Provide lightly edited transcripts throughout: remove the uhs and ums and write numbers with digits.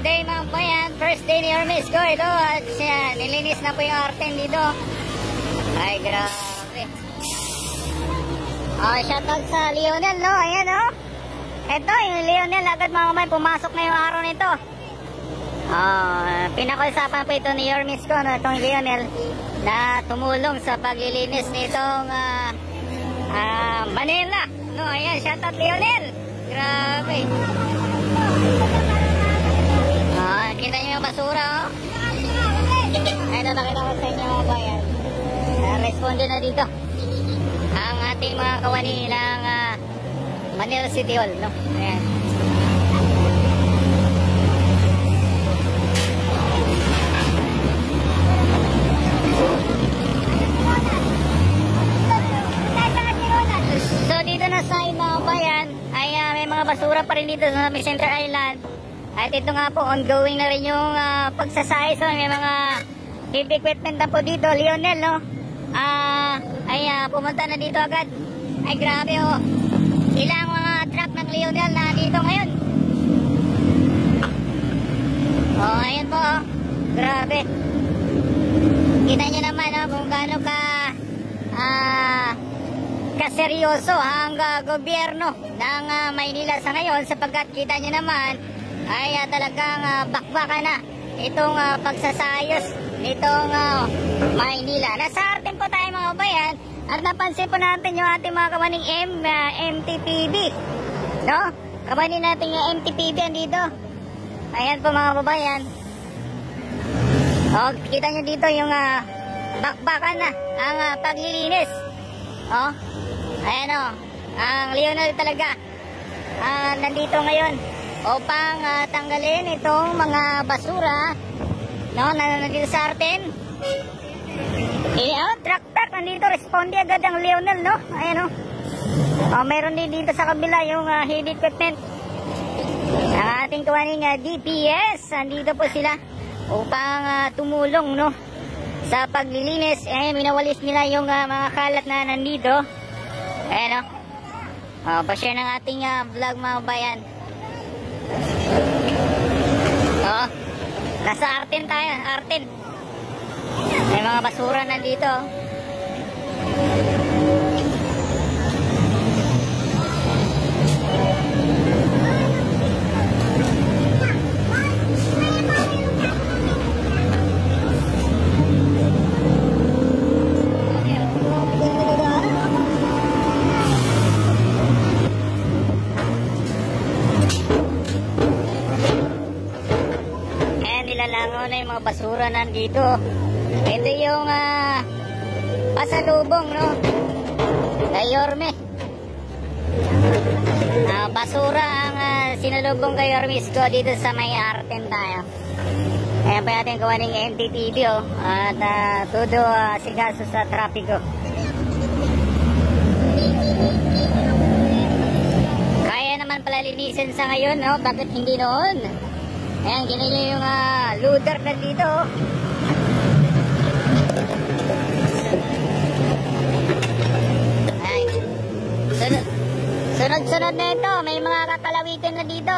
day mga bayan, first day ni Hermes ko ito at nilinis na po yung Arten dito. Ay grabe. Shoutout sa Lionel, no? Ayan, no? Ito yung Lionel, agad mga kamay, pumasok na yung araw nito. Pinakusapan po ito ni Hermes ko, no? Itong Lionel na tumulong sa paglilinis nitong Manila, no? Ayan, shoutout Lionel. Grabe. Kita nyo yung basura, oh. Ay, napakita ko sa inyo mga bayan. Responde na dito ang ating mga kawani ng Manila City Hall, no? Ayan. So dito na sa mga bayan ay may mga basura pa rin dito sa Center Island. At ito nga po, ongoing na rin yung pagsasayos. So, may mga heavy equipment na po dito. Lionel, no? Pumunta na dito agad. Ay, grabe, oh. Ilang mga truck ng Lionel na dito ngayon. Oh, ayan po, oh. Grabe. Kita nyo naman, oh, kung gaano kaseryoso ang gobyerno ng Maynila sa ngayon, sapagkat kita nyo naman ay talagang bakbakan na itong pagsasayos nitong Maynila. Nasa Arten po tayo mga bayan at napansin po natin yung ating mga kawaning MTPB, no? Kawanin natin yung MTPB andito. Ayan po mga babayan. O, kita nyo dito yung bakbakan na ang paglilinis. O, ayan o, ang Lionel talaga nandito ngayon upang tanggalin itong mga basura, no, na nandito sa Arten. Truck nandito, responde agad ang Lionel, no? Ayan, no? Meron din dito sa kabila yung heavy equipment. Ang ating kawaning DPS, nandito po sila upang tumulong, no, sa paglilinis. Minawalis nila yung mga kalat na nandito. Ayan, no? Pa-share ng ating vlog mga bayan. Nasa Arten tayo, Arten. May mga basura nandito. Nilalangaw na yung mga basura nandito. Ito yung pasalubong, no, kay Yorme. Basura ang sinalubong kay Yorme ko dito sa may Arten tayo. Ayan pa natin kawaning MTTV, oh. At todo sigaso sa trapiko. Kaya naman pala linisin sa ngayon, no? Bakit hindi noon? Ayan, ginili yung loader na dito. Ayan. Sunod-sunod na ito. May mga kakalawitin na dito.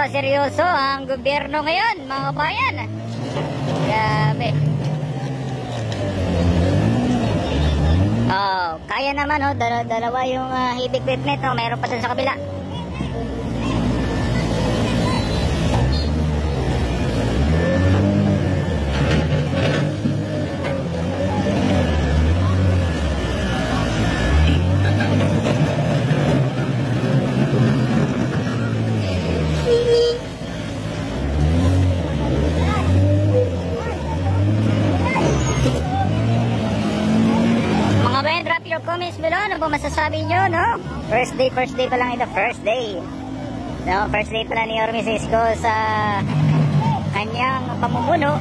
Seryoso ang gobyerno ngayon, mga bayan. Grabe. naman, oh, dalawa yung heavy equipment, oh, mayroon pa dun sa kabila. Comments below, ano po masasabi nyo, no? First day pa lang ito, first day. No, first day pala ni Yorme Isko sa kanyang pamumuno.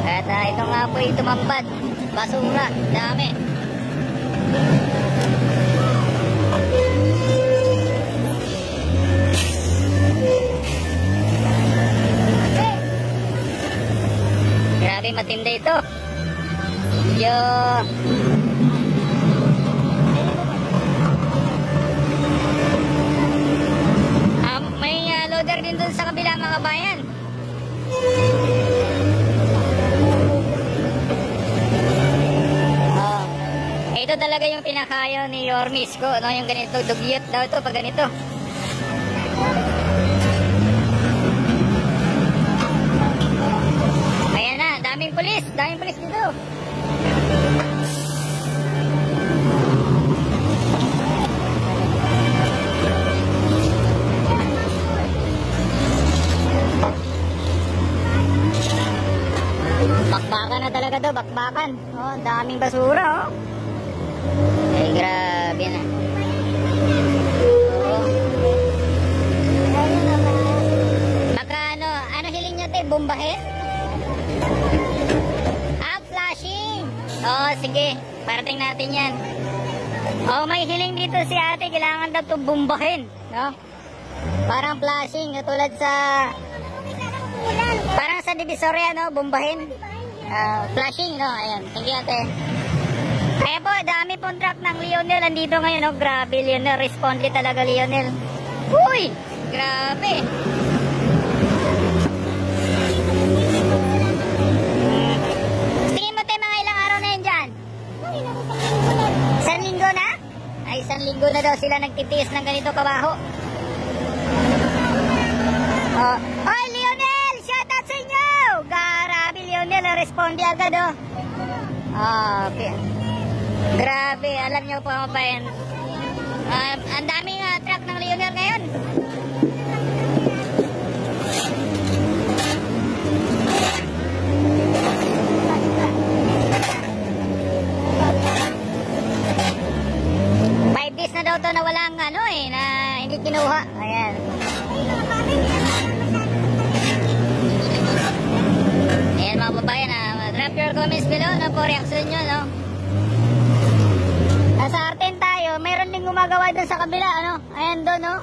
At ito nga po yung tumambad, basura, dami. Grabe, matindi ito. Loader din dun sa kabila, mga bayan. Ito talaga yung pinakayo ni Yorme Isko, no? Yung ganito, dugyot daw ito pag ganito. Ayan na, daming pulis dito. Bakbakan na talaga to, bakbakan. Oh, daming basura, oh. Ay, grabe na. Oh. Baka ano hiling nyo, te? Bombahin? Flashing. Oh, sige. Parating natin yan. Oh, may hiling dito si ate. Kailangan daw ito bombahin, no? Parang flashing, katulad sa... Parang sa Divisoria, no? Bombahin. Flashing, no? Ayan. Sige, ate. Kaya po, dami pong truck ng Lionel. Andito ngayon, no? Grabe, Lionel. Responde talaga, Lionel. Uy! Grabe. Tingin mo, tayo mga ilang araw na yun dyan? Isang linggo na? Ay, isang linggo na daw sila nagtitiis ng ganito kabaho. Oh. Oy, Lionel! Shout out sa inyo! Grabe, Lionel. Responde agad, oh. Okay. Grabe, alam nyo po mga bayan. Ang daming truck ng Lionel ngayon. Days na daw to na walang na hindi kinuha. Ayan. Ayan mga babayan, drop your comments below na po reaction nyo, no? Nasa Arten tayo, mayroon din gumagawa doon sa kabila, ano? Ayan doon, no?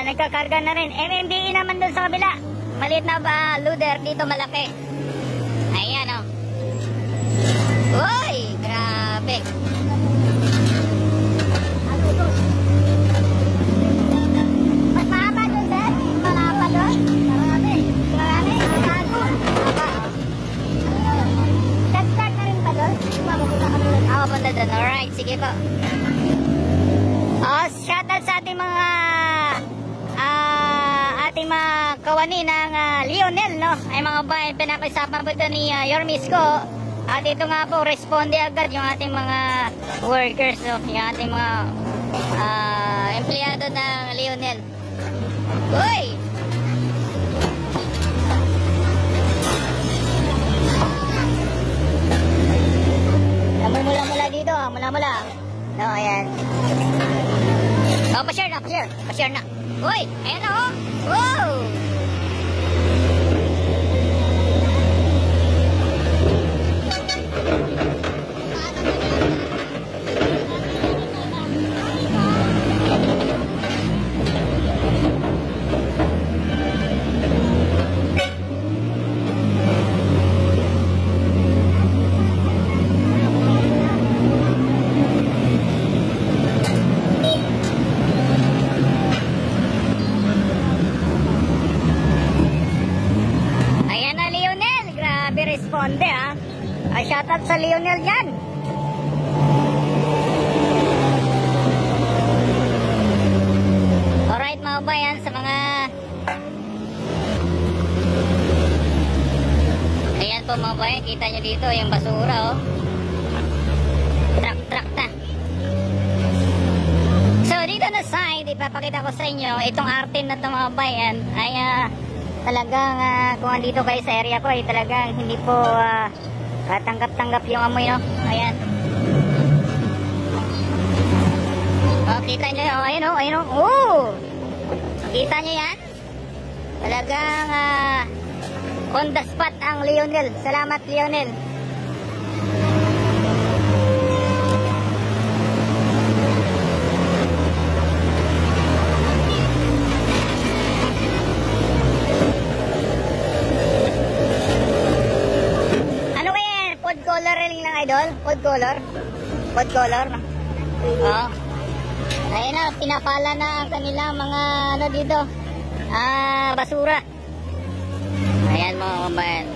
Nagkakarga na rin. MMDE naman doon sa kabila. Maliit na ba loader, dito malaki. Ayan, no? Uy, grabe. Mas mahaba doon, sir? Malapa doon? Marami. Start na rin pa doon? Mapunta doon. Alright, sige po. Shoutout sa ating mga kawani ng Lionel, no? Ay mga bayan, pinakisapan po ito ni Yorme Isko. At ito nga po, responde agad yung ating mga workers, no? Yung ating mga empleyado ng Lionel. Uy! Mula-mula dito, mula-mula. No, ayan. Oh, pa-share na, pa-share na. Uy, ayan na, oh. Wow! Responde, shoutout sa Lionel yan. kababayan, sa mga... Ayan po mga kababayan, kita nyo dito yung basura, oh. Truck na. So dito na side, ipapakita ko sa inyo itong Artin na ito mga kababayan ay talagang kung andito kayo sa area ko ay talagang hindi po tanggap-tanggap yung amoy, no. Ayan. Oh, kita nyo, oh, ayun, oh, ayun, oh. Kita nyo yan? Talagang on the spot ang Lionel. Salamat, Lionel. Ano kaya yan? Food coloring lang, idol? Food color? Food color, no? Oh. Ayun na, pinapala na ang kanilang mga ano dito, basura. Ayan mga kabayan.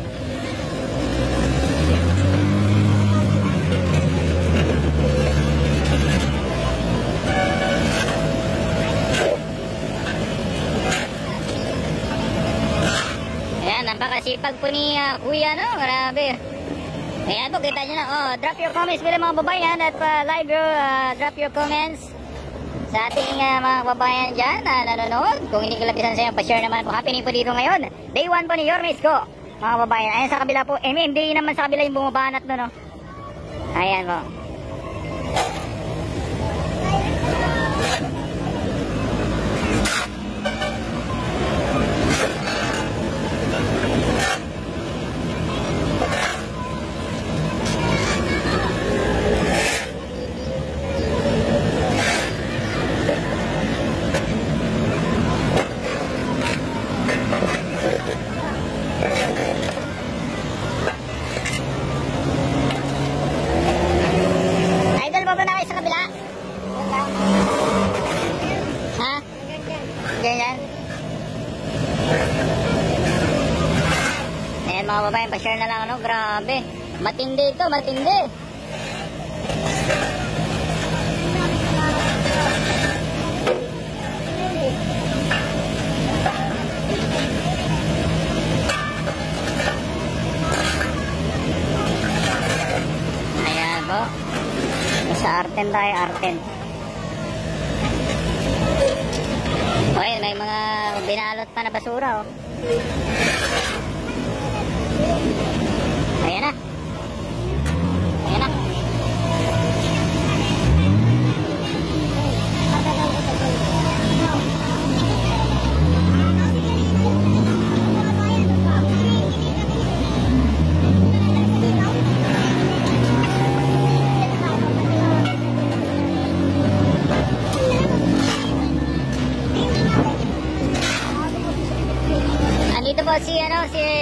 Ayan, napakasipag po ni Kuya, no? Grabe. Ayan po, kita nyo na. Oh, drop your comments bila mga babayan at live drop your comments sa ating mga kababayan dyan na nanonood. Kung hindi kalapisan sa inyo, pa-share naman po. Happening po dito ngayon. Day 1 po ni Yormes ko, mga kababayan. Ayan sa kabila po. MMD naman sa kabila yung bumabanat no, no? Ayan po. Ganyan. Ayan mga babayan, pa-share na lang, ano, grabe. Matindi ito, matindi. Ayan po. Sa Arten tayo, Arten. Okay, may mga binalot pa na basura, oh. Ayan na. Ayan na. Dito po si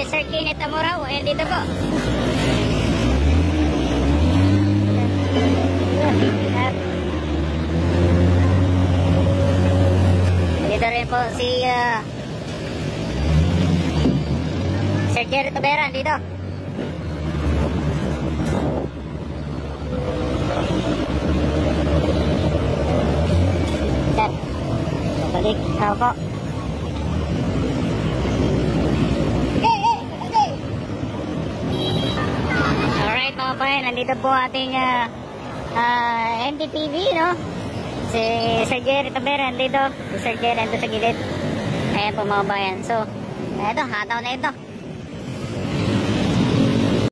Sir Kenneth Amorao. Ayan dito po. Dito rin po si Sir Jerry Taberan dito. Balik ako po. Nandito po ating NTTV, no? Si Sir Jerry Taberan dito. Si Sir Jerry nandito sa gilid. Ayan po mga bayan. So, eto, hataw na ito.